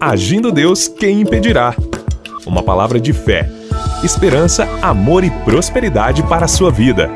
Agindo Deus, quem impedirá? Uma palavra de fé, esperança, amor e prosperidade para a sua vida.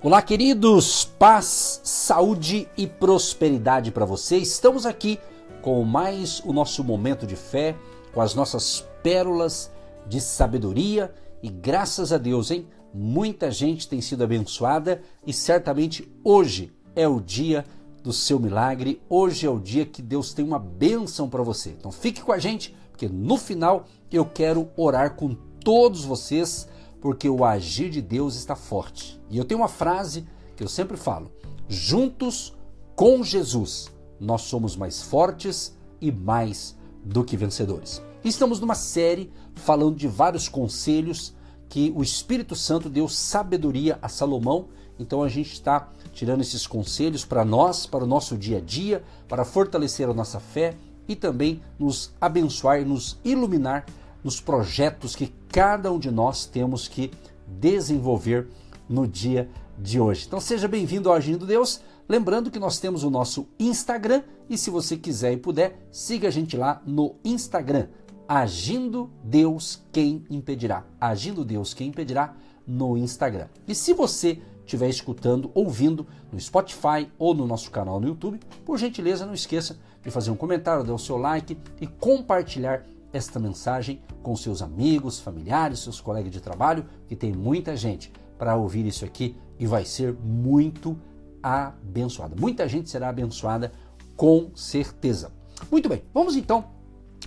Olá, queridos, paz, saúde e prosperidade para vocês. Estamos aqui com mais o nosso momento de fé, com as nossas pérolas de sabedoria e graças a Deus, muita gente tem sido abençoada e certamente hoje é o dia do seu milagre, hoje é o dia que Deus tem uma bênção para você. Então fique com a gente, porque no final eu quero orar com todos vocês, porque o agir de Deus está forte. E eu tenho uma frase que eu sempre falo: juntos com Jesus, nós somos mais fortes e mais do que vencedores. Estamos numa série falando de vários conselhos que o Espírito Santo deu sabedoria a Salomão. Então a gente está tirando esses conselhos para nós, para o nosso dia a dia, para fortalecer a nossa fé e também nos abençoar e nos iluminar nos projetos que cada um de nós temos que desenvolver no dia de hoje. Então seja bem-vindo ao Agindo Deus. Lembrando que nós temos o nosso Instagram e se você quiser e puder, siga a gente lá no Instagram. Agindo Deus, quem impedirá? Agindo Deus, quem impedirá no Instagram. E se você estiver escutando, ouvindo no Spotify ou no nosso canal no YouTube, por gentileza não esqueça de fazer um comentário, dar o seu like e compartilhar esta mensagem com seus amigos, familiares, seus colegas de trabalho, que tem muita gente para ouvir isso aqui e vai ser muito abençoada. Muita gente será abençoada com certeza. Muito bem, vamos então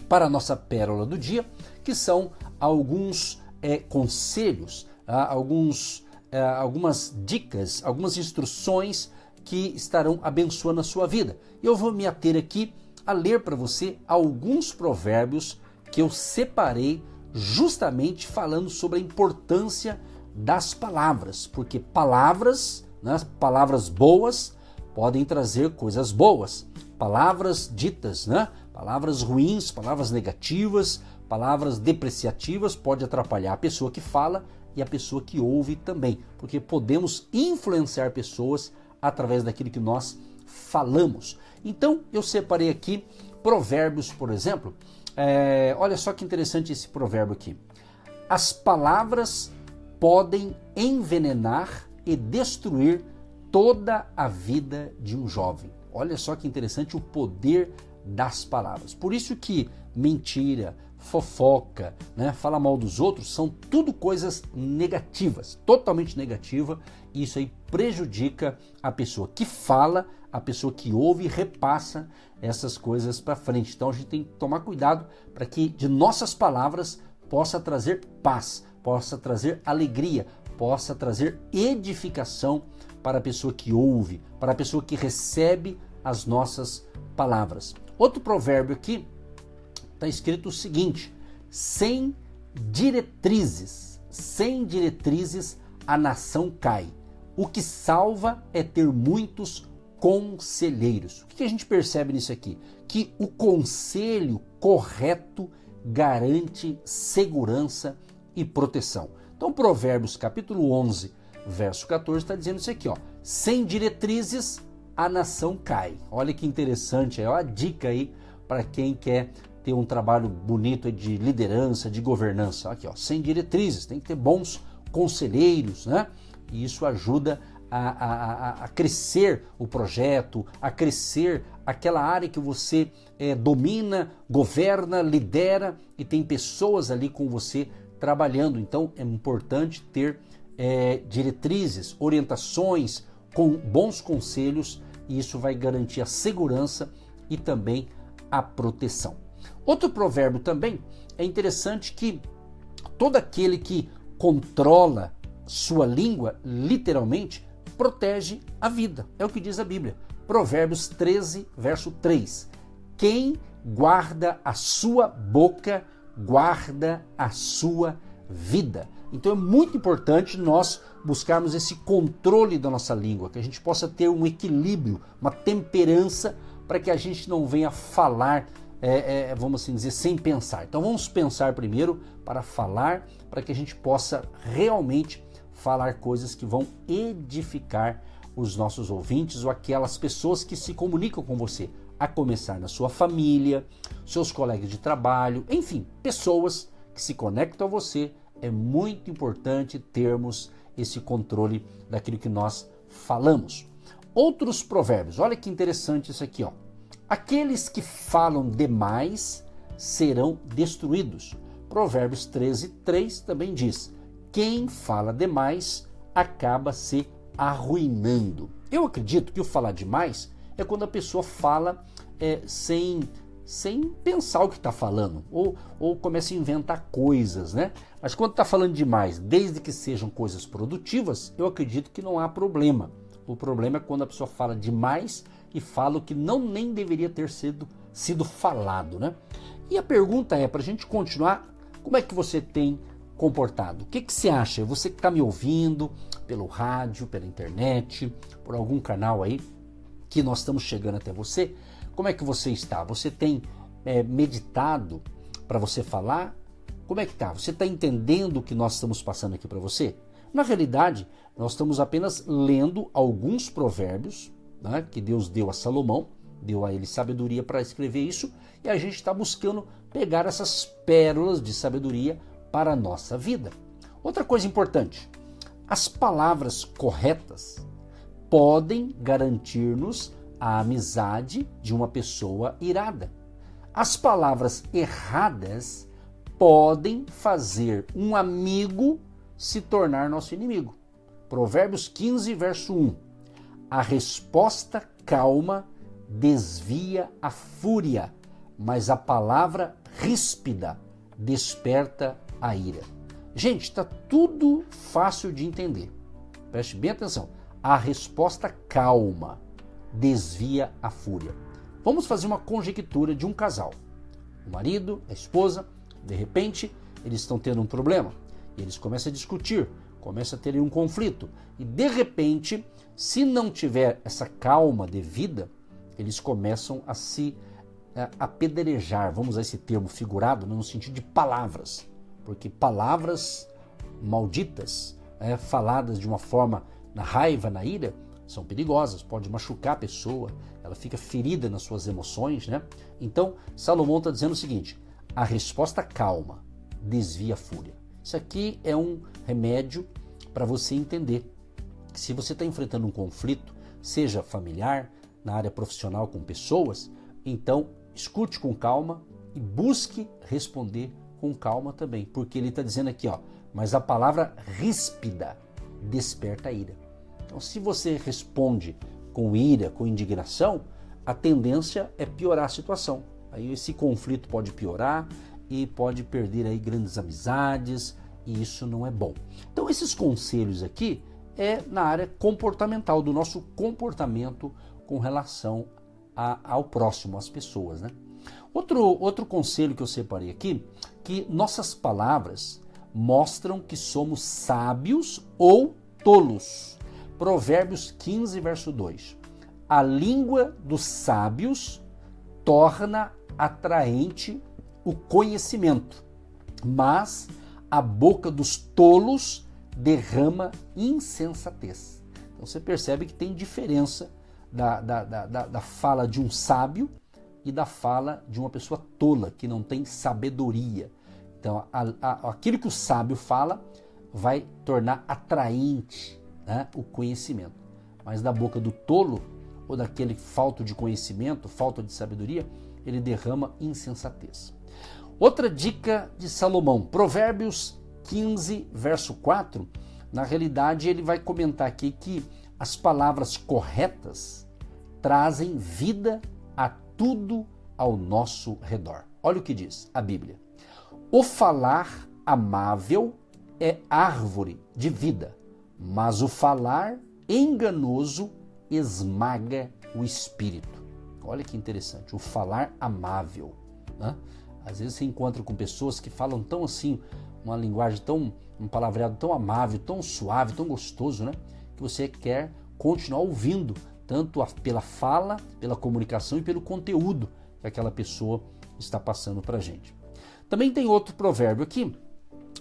para a nossa pérola do dia, que são alguns conselhos, algumas dicas, algumas instruções que estarão abençoando a sua vida. Eu vou me ater aqui a ler para você alguns provérbios que eu separei justamente falando sobre a importância das palavras, porque palavras, palavras boas podem trazer coisas boas, palavras ditas, palavras ruins, palavras negativas, palavras depreciativas pode atrapalhar a pessoa que fala e a pessoa que ouve também, porque podemos influenciar pessoas através daquilo que nós falamos. Então eu separei aqui provérbios, por exemplo. Olha só que interessante esse provérbio aqui. As palavras podem envenenar e destruir toda a vida de um jovem. Olha só que interessante o poder das palavras. Por isso que mentira, fofoca, falar mal dos outros, são tudo coisas negativas, totalmente negativa, e isso aí prejudica a pessoa que fala, a pessoa que ouve e repassa essas coisas para frente. Então a gente tem que tomar cuidado para que de nossas palavras possa trazer paz, possa trazer alegria, possa trazer edificação para a pessoa que ouve, para a pessoa que recebe as nossas palavras. Outro provérbio aqui está escrito o seguinte: sem diretrizes a nação cai. O que salva é ter muitos conselheiros. O que a gente percebe nisso aqui? Que o conselho correto garante segurança e proteção. Então Provérbios capítulo 11, verso 14 está dizendo isso aqui, sem diretrizes a nação cai. Olha que interessante, é uma dica aí para quem quer ter um trabalho bonito de liderança, de governança. Aqui, sem diretrizes, tem que ter bons conselheiros, E isso ajuda a crescer o projeto, a crescer aquela área que você domina, governa, lidera e tem pessoas ali com você trabalhando. Então é importante ter diretrizes, orientações, com bons conselhos, e isso vai garantir a segurança e também a proteção. Outro provérbio também é interessante que todo aquele que controla sua língua, literalmente, protege a vida. É o que diz a Bíblia. Provérbios 13, verso 3. Quem guarda a sua boca, guarda a sua vida. Então é muito importante nós buscarmos esse controle da nossa língua, que a gente possa ter um equilíbrio, uma temperança, para que a gente não venha falar, vamos assim dizer, sem pensar. Então vamos pensar primeiro para falar, para que a gente possa realmente falar coisas que vão edificar os nossos ouvintes ou aquelas pessoas que se comunicam com você. a começar na sua família, seus colegas de trabalho, enfim, pessoas que se conectam a você. É muito importante termos esse controle daquilo que nós falamos. Outros provérbios, olha que interessante isso aqui, ó. Aqueles que falam demais serão destruídos. Provérbios 13:3 também diz: quem fala demais acaba se arruinando. Eu acredito que o falar demais é quando a pessoa fala sem pensar o que está falando, ou começa a inventar coisas, né? Mas quando está falando demais, desde que sejam coisas produtivas, eu acredito que não há problema. O problema é quando a pessoa fala demais e fala o que nem deveria ter sido falado, né? E a pergunta é, para a gente continuar, como é que você tem comportado? O que você acha? Você que está me ouvindo pelo rádio, pela internet, por algum canal aí que nós estamos chegando até você, como é que você está? Você tem meditado para você falar? Como é que está? Você está entendendo o que nós estamos passando aqui para você? Na realidade, nós estamos apenas lendo alguns provérbios, né, que Deus deu a Salomão, deu a ele sabedoria para escrever isso, e a gente está buscando pegar essas pérolas de sabedoria para a nossa vida. Outra coisa importante, as palavras corretas podem garantir-nos a amizade de uma pessoa irada. As palavras erradas podem fazer um amigo se tornar nosso inimigo. Provérbios 15, verso 1. A resposta calma desvia a fúria, mas a palavra ríspida desperta a ira. Gente, está tudo fácil de entender. Preste bem atenção. A resposta calma desvia a fúria. Vamos fazer uma conjectura de um casal. O marido, a esposa, de repente, eles estão tendo um problema. E eles começam a discutir, começam a ter um conflito. E de repente, se não tiver essa calma devida, eles começam a se apedrejar, vamos usar esse termo figurado, no sentido de palavras. Porque palavras malditas, faladas de uma forma na raiva, na ira, são perigosas, pode machucar a pessoa, ela fica ferida nas suas emoções, né? Então, Salomão está dizendo o seguinte: a resposta calma desvia a fúria. Isso aqui é um remédio para você entender que se você está enfrentando um conflito, seja familiar, na área profissional com pessoas, então escute com calma e busque responder com calma também, porque ele está dizendo aqui, ó, mas a palavra ríspida desperta a ira. Então, se você responde com ira, com indignação, a tendência é piorar a situação. Aí esse conflito pode piorar e pode perder aí grandes amizades, e isso não é bom. Então, esses conselhos aqui é na área comportamental, do nosso comportamento com relação ao próximo, às pessoas, né? Outro conselho que eu separei aqui, que nossas palavras mostram que somos sábios ou tolos. Provérbios 15, verso 2. A língua dos sábios torna atraente o conhecimento, mas a boca dos tolos derrama insensatez. Então você percebe que tem diferença da fala de um sábio e da fala de uma pessoa tola, que não tem sabedoria. Então aquilo que o sábio fala vai tornar atraente, né, o conhecimento. Mas da boca do tolo, ou daquele falto de conhecimento, falta de sabedoria, ele derrama insensatez. Outra dica de Salomão, Provérbios 15, verso 4, na realidade ele vai comentar aqui que as palavras corretas trazem vida a tudo ao nosso redor. Olha o que diz a Bíblia. O falar amável é árvore de vida, mas o falar enganoso esmaga o espírito. Olha que interessante, o falar amável, né? Às vezes você encontra com pessoas que falam tão assim, uma linguagem tão, um palavreado tão amável, tão suave, tão gostoso, né? Que você quer continuar ouvindo, tanto pela fala, pela comunicação e pelo conteúdo que aquela pessoa está passando para a gente. Também tem outro provérbio aqui,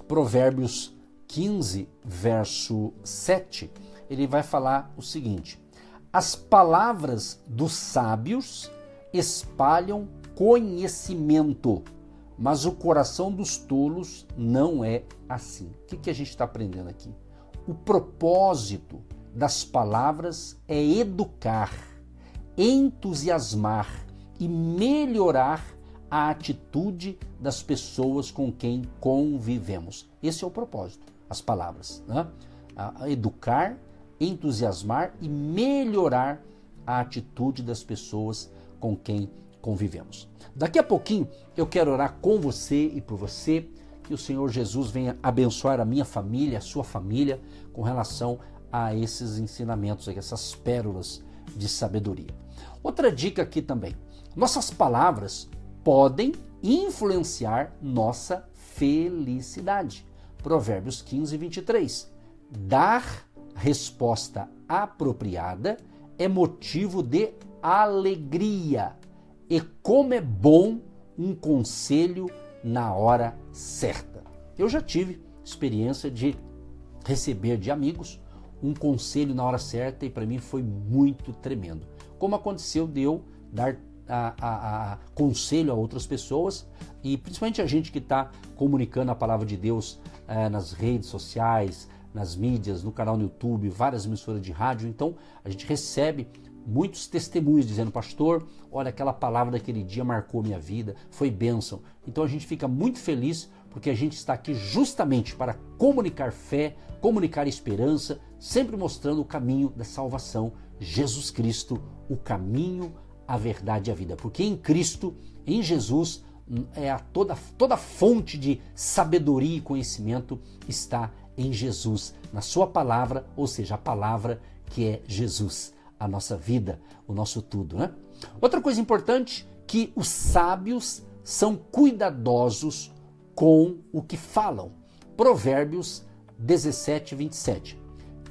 Provérbios 15, verso 7, ele vai falar o seguinte: as palavras dos sábios espalham conhecimento, mas o coração dos tolos não é assim. O que a gente está aprendendo aqui? O propósito das palavras é educar, entusiasmar e melhorar a atitude das pessoas com quem convivemos. Esse é o propósito, as palavras, né? Educar, entusiasmar e melhorar a atitude das pessoas com quem convivemos. Daqui a pouquinho eu quero orar com você e por você, que o Senhor Jesus venha abençoar a minha família, a sua família, com relação a esses ensinamentos, a essas pérolas de sabedoria. Outra dica aqui também: nossas palavras podem influenciar nossa felicidade. Provérbios 15, 23. Dar resposta apropriada é motivo de alegria. E como é bom um conselho na hora certa. Eu já tive experiência de receber de amigos um conselho na hora certa e para mim foi muito tremendo. Como aconteceu de eu dar conselho a outras pessoas e principalmente a gente que está comunicando a palavra de Deus nas redes sociais, nas mídias, no canal no YouTube, várias emissoras de rádio. Então a gente recebe muitos testemunhos dizendo: pastor, olha, aquela palavra daquele dia marcou minha vida, foi bênção. Então a gente fica muito feliz porque a gente está aqui justamente para comunicar fé, comunicar esperança, sempre mostrando o caminho da salvação, Jesus Cristo, o caminho, a verdade e a vida. Porque em Cristo, em Jesus, toda fonte de sabedoria e conhecimento está em Jesus, na sua palavra, ou seja, a palavra que é Jesus, a nossa vida, o nosso tudo, né? Outra coisa importante, que os sábios são cuidadosos com o que falam. Provérbios 17, 27.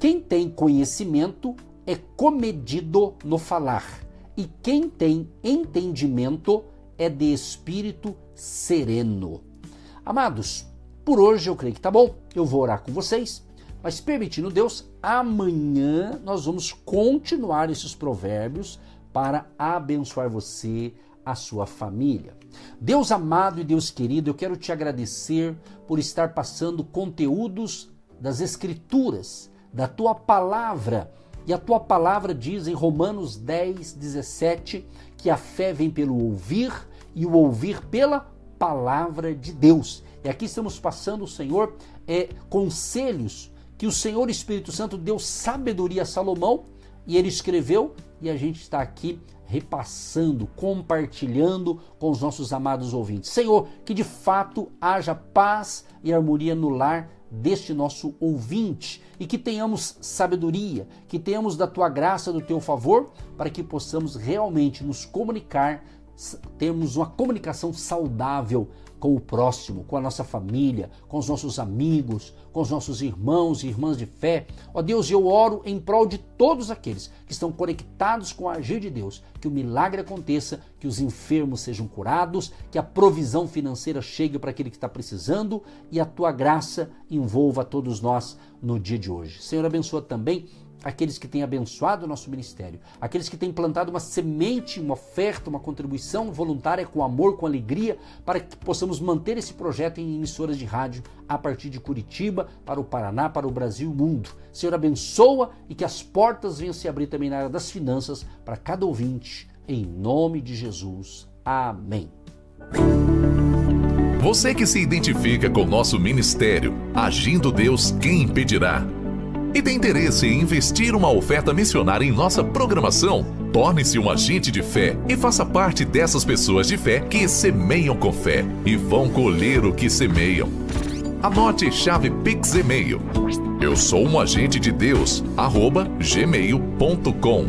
Quem tem conhecimento é comedido no falar, e quem tem entendimento é de espírito sereno. Amados, por hoje eu creio que tá bom. Eu vou orar com vocês, mas permitindo Deus, amanhã nós vamos continuar esses provérbios para abençoar você, a sua família. Deus amado e Deus querido, eu quero te agradecer por estar passando conteúdos das Escrituras, da tua palavra. E a tua palavra diz em Romanos 10, 17, que a fé vem pelo ouvir e o ouvir pela palavra de Deus. E aqui estamos passando, Senhor, conselhos que o Senhor Espírito Santo deu sabedoria a Salomão e ele escreveu, e a gente está aqui repassando, compartilhando com os nossos amados ouvintes. Senhor, que de fato haja paz e harmonia no lar deste nosso ouvinte e que tenhamos sabedoria, que tenhamos da tua graça, do teu favor, para que possamos realmente nos comunicar, termos uma comunicação saudável com o próximo, com a nossa família, com os nossos amigos, com os nossos irmãos e irmãs de fé. Ó Deus, eu oro em prol de todos aqueles que estão conectados com o agir de Deus, que o milagre aconteça, que os enfermos sejam curados, que a provisão financeira chegue para aquele que está precisando e a tua graça envolva todos nós no dia de hoje. Senhor, abençoa também aqueles que têm abençoado o nosso ministério, aqueles que têm plantado uma semente, uma oferta, uma contribuição voluntária com amor, com alegria, para que possamos manter esse projeto em emissoras de rádio a partir de Curitiba, para o Paraná, para o Brasil e o mundo. Senhor, abençoa e que as portas venham se abrir também na área das finanças para cada ouvinte, em nome de Jesus. Amém. Você que se identifica com o nosso ministério, Agindo Deus, quem impedirá? E tem interesse em investir uma oferta missionária em nossa programação? Torne-se um agente de fé e faça parte dessas pessoas de fé que semeiam com fé e vão colher o que semeiam. Anote chave Pix e-mail: eu sou um agente de Deus, @gmail.com.